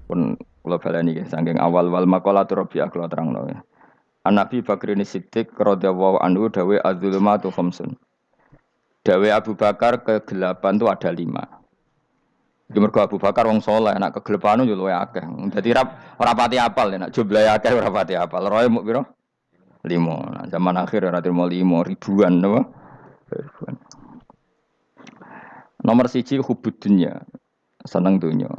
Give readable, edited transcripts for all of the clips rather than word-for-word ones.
Pun kula baleni nggih saking awal wal maqalatur rabi'ah kula terangno ya. An Nabi Bakrin Siddiq radhiyallahu anhu dawe az-zulumatu khamsun. Dawe Abu Bakar kegelapan itu ada 5. Di mergo Abu Bakar wong saleh, nak kegelapan yo luwe akeh. Dadi ora pati apal nek jumlahe akeh ora pati apal. Roe muk pira? 5. Nah, zaman akhir ora trimo 5 ribuan napa? Ribuan. Nomor siji hubud dunya. Seneng dunya.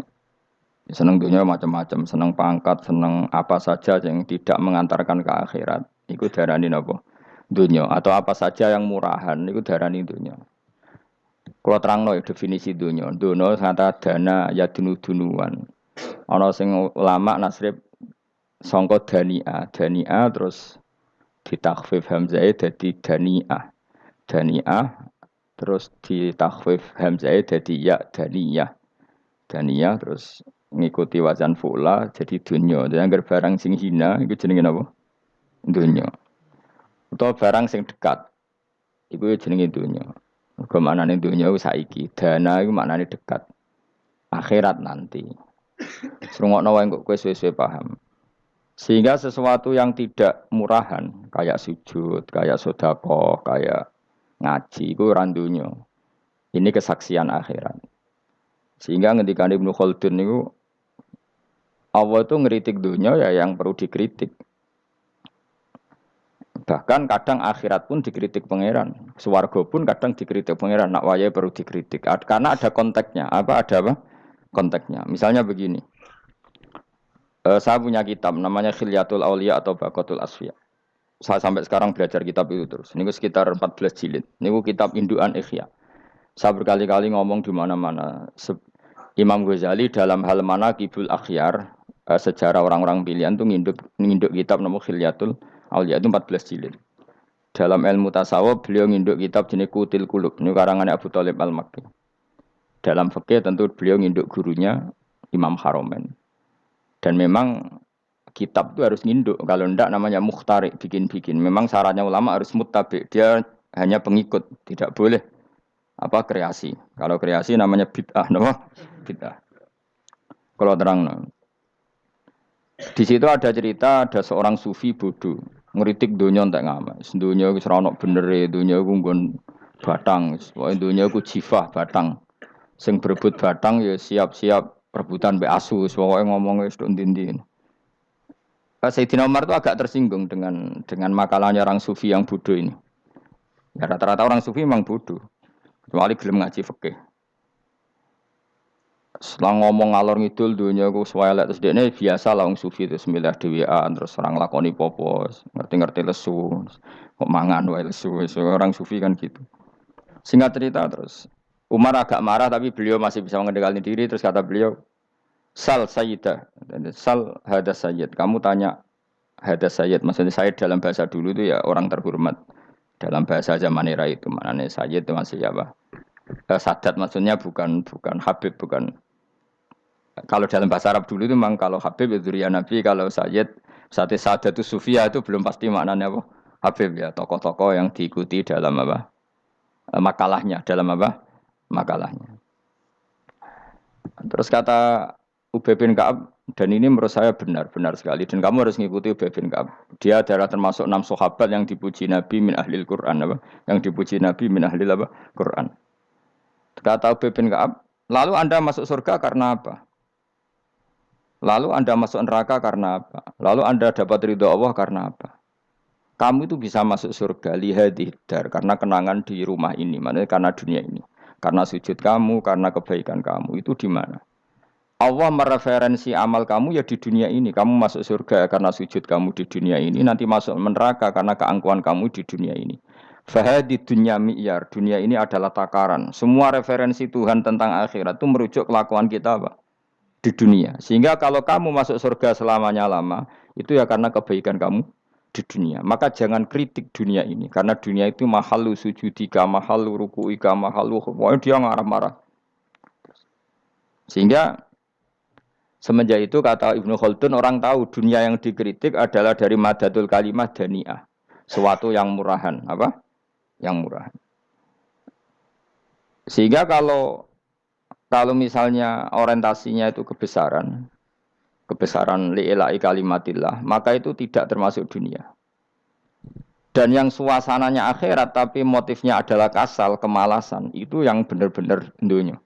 Seneng dunia macam-macam, seneng pangkat, seneng apa saja yang tidak mengantarkan ke akhirat. Iku darani napa? Dunia atau apa saja yang murahan iku darani dunia. Kalau terangno ya definisi dunia. Dunia kata dana ya dunuan. Ana sing ulama nasrib sangka dania, dania terus ditakhfif hamzah dadi daniah. Daniah terus ditakhfif hamzah dadi ya daniyah. Daniyah terus ngikuti wazan fula jadi dunya. Jadi anggar barang sing hina iku jenenge napa? Dunya. Utawa barang sing dekat iku jenenge dunya. Mergo maknane dunya iku saiki, dana iku maknane dekat. Akhirat nanti. Srungokno wae kok kowe suwe-suwe paham. Sehingga sesuatu yang tidak murahan kayak sujud, kayak sedekah, kayak ngaji iku ora dunya. Ini kesaksian akhirat. Sehingga ketika Ibnu Khaldun niku Allah itu ngeritik dunia ya yang perlu dikritik. Bahkan kadang akhirat pun dikritik pangeran. Swarga pun kadang dikritik pangeran. Nak waya perlu dikritik. Karena ada konteksnya. Ada apa? Konteksnya. Misalnya begini. Saya punya kitab namanya Khilyatul Auliya atau Baqatul Asfiya. Saya sampai sekarang belajar kitab itu terus. Ini sekitar 14 jilid. Ini kitab Induan Ikhya. Saya berkali-kali ngomong di mana-mana. Imam Ghazali dalam hal mana Kibul Akhyar, sejarah orang-orang pilihan itu nginduk kitab nama Khilyatul Auliya itu 14 jilid. Dalam ilmu tasawuf beliau nginduk kitab jenis Qutil Qulub, ini karangannya Abu Thalib Al-Makki. Dalam fikih tentu beliau nginduk gurunya Imam Haromen. Dan memang kitab itu harus nginduk, kalau tidak namanya mukhtarik, bikin-bikin. Memang syaratnya ulama harus muttabi, dia hanya pengikut, tidak boleh kreasi. Kalau kreasi namanya bid'ah, nama bid'ah. Kalau terang, di situ ada cerita ada seorang sufi bodoh ngeritik dunia entek ngamal. Dunia iku ora ono benere, dunia iku nggon batang, pokoke dunia iku jifah batang. Sing berebut batang ya siap-siap rebutan mbek asu, pokoke ngomong wis tok ndi-ndi. Sayyidina Umar itu agak tersinggung dengan makalahnya orang sufi yang bodoh ini. Ya rata-rata orang sufi memang bodoh. Kecuali gelem ngaji fikih. Setelah ngomong ngalor ngidul dunia ku swelek terus dekne biasa lah wong sufi terus milah dhewean terus orang lakoni popo, ngerti-ngerti lesu. Kok mangan wae lesu. Orang sufi kan gitu. Singkat cerita terus Umar agak marah tapi beliau masih bisa mengendalikan diri terus kata beliau, "Sal sayyidah." Sal hada sayyid. Kamu tanya hada sayyid, maksudnya sayyid dalam bahasa dulu itu ya orang terhormat. Dalam bahasa zaman era itu maknanya sayyid itu masih apa? Sadat maksudnya bukan Habib, bukan. Kalau dalam bahasa Arab dulu itu memang kalau Habib itu ya Nabi, kalau Sayyid, Sadat itu Sufia itu belum pasti maknanya apa? Habib ya, tokoh-tokoh yang diikuti dalam apa? Makalahnya, dalam apa? Makalahnya. Terus kata Ubay bin Ka'ab, dan ini menurut saya benar sekali, dan kamu harus mengikuti Ubay bin Ka'ab. Dia adalah termasuk 6 sahabat yang dipuji Nabi min ahlil Quran, apa? Yang dipuji Nabi min ahlil apa? Quran. Kata Ubay bin Ka'ab, lalu Anda masuk surga karena apa? Lalu Anda masuk neraka karena apa? Lalu Anda dapat ridho Allah karena apa? Kamu itu bisa masuk surga lihadidar karena kenangan di rumah ini, maksudnya karena dunia ini. Karena sujud kamu, karena kebaikan kamu. Itu di mana? Allah mereferensi amal kamu ya di dunia ini. Kamu masuk surga karena sujud kamu di dunia ini. Nanti masuk neraka karena keangkuhan kamu di dunia ini. Fahadi dunia mi'yar. Dunia ini adalah takaran. Semua referensi Tuhan tentang akhirat itu merujuk kelakuan kita apa? Di dunia. Sehingga kalau kamu masuk surga selamanya lama, itu ya karena kebaikan kamu di dunia. Maka jangan kritik dunia ini. Karena dunia itu mahalu sujudika, mahalu ruku'ika, mahalu pokoknya dia ngarah-marah. Sehingga semenjak itu kata Ibnu Khaldun, orang tahu dunia yang dikritik adalah dari madatul kalimah dani'ah. Suatu yang murahan. Apa? Yang murahan. Sehingga kalau misalnya orientasinya itu kebesaran, kebesaran li'ilai kalimatillah, maka itu tidak termasuk dunia. Dan yang suasananya akhirat tapi motifnya adalah kasal, kemalasan, itu yang benar-benar dunia.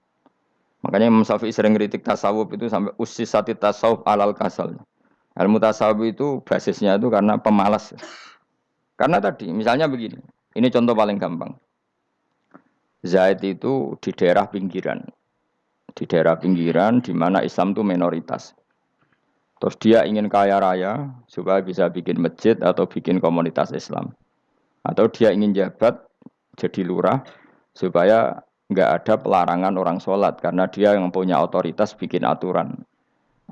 Makanya Imam Syafi'i sering kritik tasawuf itu sampai usisati tasawuf alal kasal. Ilmu tasawuf itu basisnya itu karena pemalas. Karena tadi, misalnya begini, ini contoh paling gampang. Zaid itu di daerah pinggiran di mana Islam itu minoritas. Terus dia ingin kaya raya supaya bisa bikin masjid atau bikin komunitas Islam. Atau dia ingin jabat jadi lurah supaya nggak ada pelarangan orang sholat karena dia yang punya otoritas bikin aturan.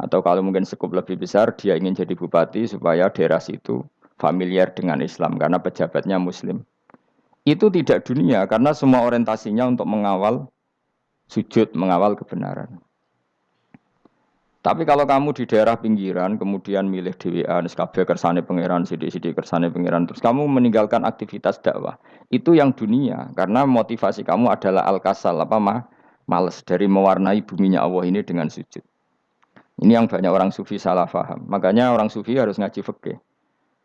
Atau kalau mungkin skup lebih besar dia ingin jadi bupati supaya daerah situ familiar dengan Islam karena pejabatnya Muslim. Itu tidak dunia karena semua orientasinya untuk mengawal sujud, mengawal kebenaran. Tapi kalau kamu di daerah pinggiran, kemudian milih DWA, kabeh kersane pangeran, sidik-sidik kersane pangeran, terus kamu meninggalkan aktivitas dakwah, itu yang dunia, karena motivasi kamu adalah al-kasal, males dari mewarnai buminya Allah ini dengan sujud. Ini yang banyak orang sufi salah paham. Makanya orang sufi harus ngaji fikih.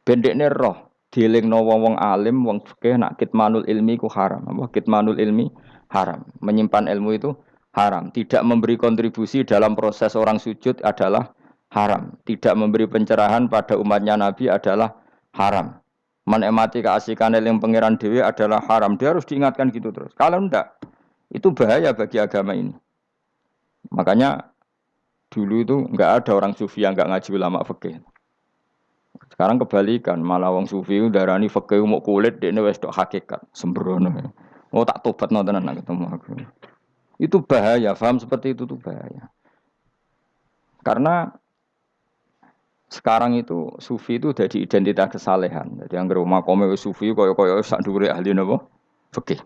Bendekne roh, dielingno wong alim, wong fikih nak kitmanul ilmi ku haram. Kitmanul ilmi haram. Menyimpan ilmu itu haram. Tidak memberi kontribusi dalam proses orang sujud adalah haram. Tidak memberi pencerahan pada umatnya Nabi adalah haram. Menikmati keasikan eling pangeran dewi adalah haram. Dia harus diingatkan gitu terus. Kalau enggak, itu bahaya bagi agama ini. Makanya dulu itu enggak ada orang sufi yang enggak ngaji ulama fikih. Sekarang kebalikan, malah wong sufi darani fikih mau kulit dekne wis tok hakikat, sembrono. Oh tak tobatno tenan ketemu aku. Itu bahaya, paham seperti itu tuh bahaya. Karena sekarang itu sufi itu jadi identitas kesalehan. Jadi yang rumah kome sufi koyo-koyo sak dhuwure ahli napa? Fikih.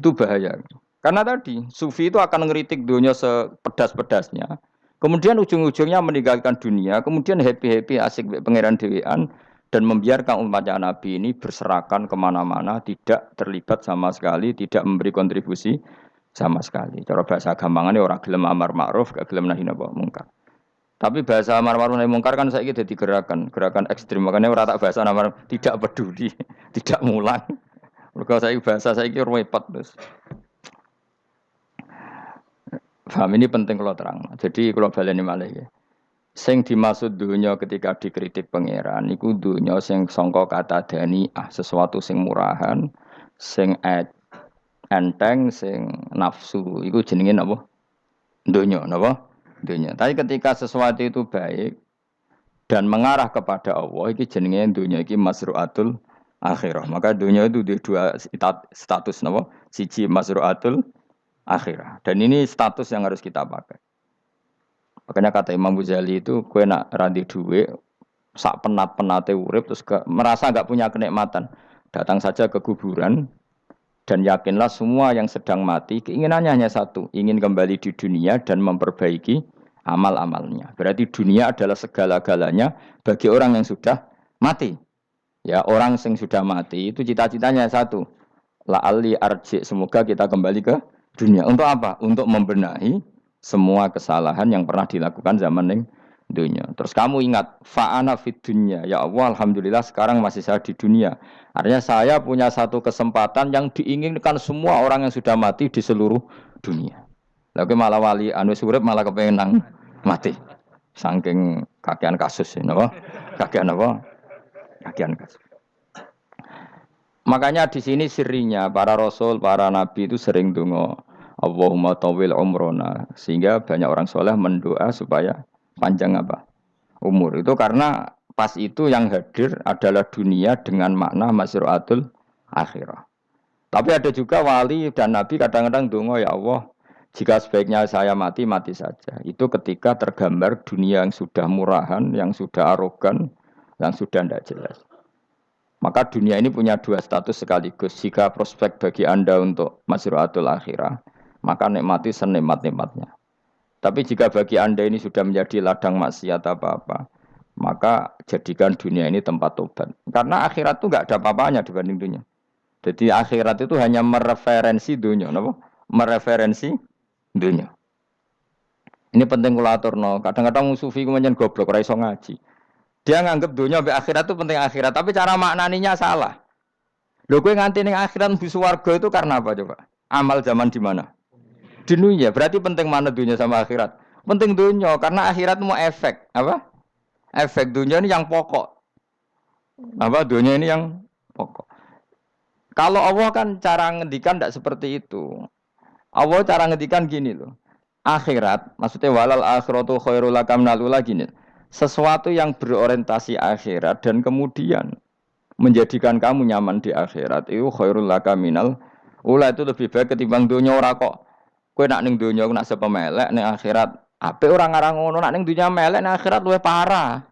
Itu bahaya. Karena tadi sufi itu akan ngeritik dunia sepedas-pedasnya. Kemudian ujung-ujungnya meninggalkan dunia, kemudian happy-happy asik pangeran dewean dan membiarkan umatnya Nabi ini berserakan kemana-mana, tidak terlibat sama sekali, tidak memberi kontribusi sama sekali. Cara bahasa gampangannya orang gelem amar ma'ruf, gak gelem nahi mungkar. Tapi bahasa amar ma'ruf nahi mungkar kan saiki dadi gerakan ekstrem. Makanya ora tak bahasa amar tidak peduli, tidak mulang. Mergo saiki bahasa saiki repot terus. Paham ini penting kalau terang. Jadi kalau baleni malih ya. Sing dimaksud dunya ketika dikritik pangeran iku dunya sing sangka kata dani'ah, sesuatu sing murahan, sing enteng, sing nafsu. Iku jenenge napa? Dunya, napa? Dunya. Tapi ketika sesuatu itu baik dan mengarah kepada Allah, iki jenenge dunya iki masru'atul akhirah. Maka dunya itu di dua status napa? Siji masru'atul akhirah. Dan ini status yang harus kita pakai. Makanya kata Imam Ghazali itu, kue nak randi duwe, sak penat-penate urip, terus merasa enggak punya kenikmatan. Datang saja ke kuburan, dan yakinlah semua yang sedang mati, keinginannya hanya satu, ingin kembali di dunia dan memperbaiki amal-amalnya. Berarti dunia adalah segala-galanya bagi orang yang sudah mati. Ya, orang yang sudah mati itu cita-citanya satu. La'alli arji, semoga kita kembali ke dunia. Untuk apa? Untuk membenahi semua kesalahan yang pernah dilakukan zaman yang dunia. Terus kamu ingat, fa'ana fid dunya. Ya Allah, alhamdulillah sekarang masih saya di dunia. Artinya saya punya satu kesempatan yang diinginkan semua orang yang sudah mati di seluruh dunia. Lalu malah wali anu urip malah kepengen nang mati. Saking kakean kasus ini, apa? Kakean apa? Kakean kasus. Makanya di sini sirinya para rasul, para nabi itu sering donga Allahumma tawil umrona, sehingga banyak orang soleh mendoa supaya panjang apa? Umur. Itu karena pas itu yang hadir adalah dunia dengan makna masru'atul akhirah. Tapi ada juga wali dan nabi kadang-kadang donga, ya Allah, jika sebaiknya saya mati, mati saja. Itu ketika tergambar dunia yang sudah murahan, yang sudah arogan, yang sudah tidak jelas. Maka dunia ini punya dua status sekaligus. Jika prospek bagi Anda untuk masru'atul akhirah, maka nikmati senikmat-nikmatnya. Tapi jika bagi Anda ini sudah menjadi ladang maksiat apa-apa, maka jadikan dunia ini tempat tobat. Karena akhirat itu enggak ada apa-apanya dibanding dunia. Jadi akhirat itu hanya mereferensi dunia, apa? Mereferensi dunia. Ini penting kula aturno. Kadang-kadang wong sufi ku menyen goblok ora iso ngaji. Dia nganggep dunia mbek akhirat itu penting akhirat, tapi cara maknaninya salah. Lho kowe nganti ning akhirat mlebu swarga itu karena apa coba? Amal zaman di mana? Di dunia. Berarti penting mana dunia sama akhirat? Penting dunia karena akhirat mau efek, apa? Efek dunia ini yang pokok. Apa dunia ini yang pokok. Kalau Allah kan cara ngendikan tidak seperti itu. Allah cara ngendikan gini loh. Akhirat, maksudnya walal akhiratu khairul lakam nalula gini. Sesuatu yang berorientasi akhirat dan kemudian menjadikan kamu nyaman di akhirat itu khairul lakaminal ula itu lebih baik ketimbang dunia ora kok. Kowe nak ning dunia nak sepemelek ning akhirat apik ora ngarang ngono nak ning dunia melek ning akhirat luwih parah.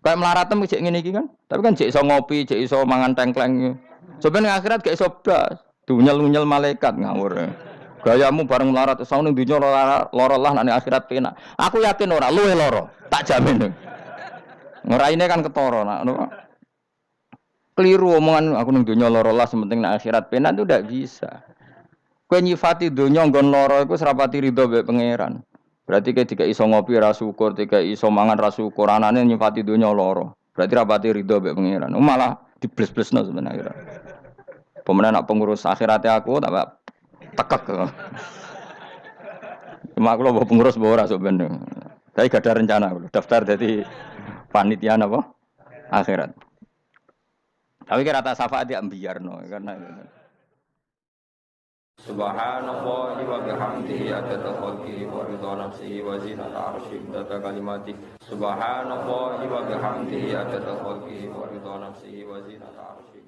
Kayak mlaratem cek ngene iki kan. Tapi kan cek iso ngopi, cek iso mangan tengkleng. Coba ning akhirat gak iso blas. Dunyel-dunyel malaikat ngawur. Gayamu bareng melarat iso ning dunia lara lah nek akhirat penak. Aku yakin ora luwih lara, tak jamin. Ngeraine kan ketara nak ngono. Keliru omongan aku ning dunia lara lah sementing nek akhirat penak itu ndak bisa. Kowe nyifati donya nggon lara iku serapati ridho mbek pangeran. Berarti kowe dikai iso ngopi ra syukur, dikai iso mangan ra syukur, anane nyifati donya lara. Berarti rapati ridho mbek pangeran. Malah dibles-blesno sebenarnya. Pemenang nak pengurus akhirate aku tak tekek. Cuma aku lho pengurus ora sok ben. Tapi gak ada rencana daftar jadi panitia apa? Akhirat. Tapi kira tak syafaat ya ambiarno karena Subhanallah wa bihamdihi adada khalqihi wa ridha nafsihi wa zinata arsyihi adada kalimati Subhanallah wa bihamdihi adada khalqihi wa ridha nafsihi wa zinata arsyihi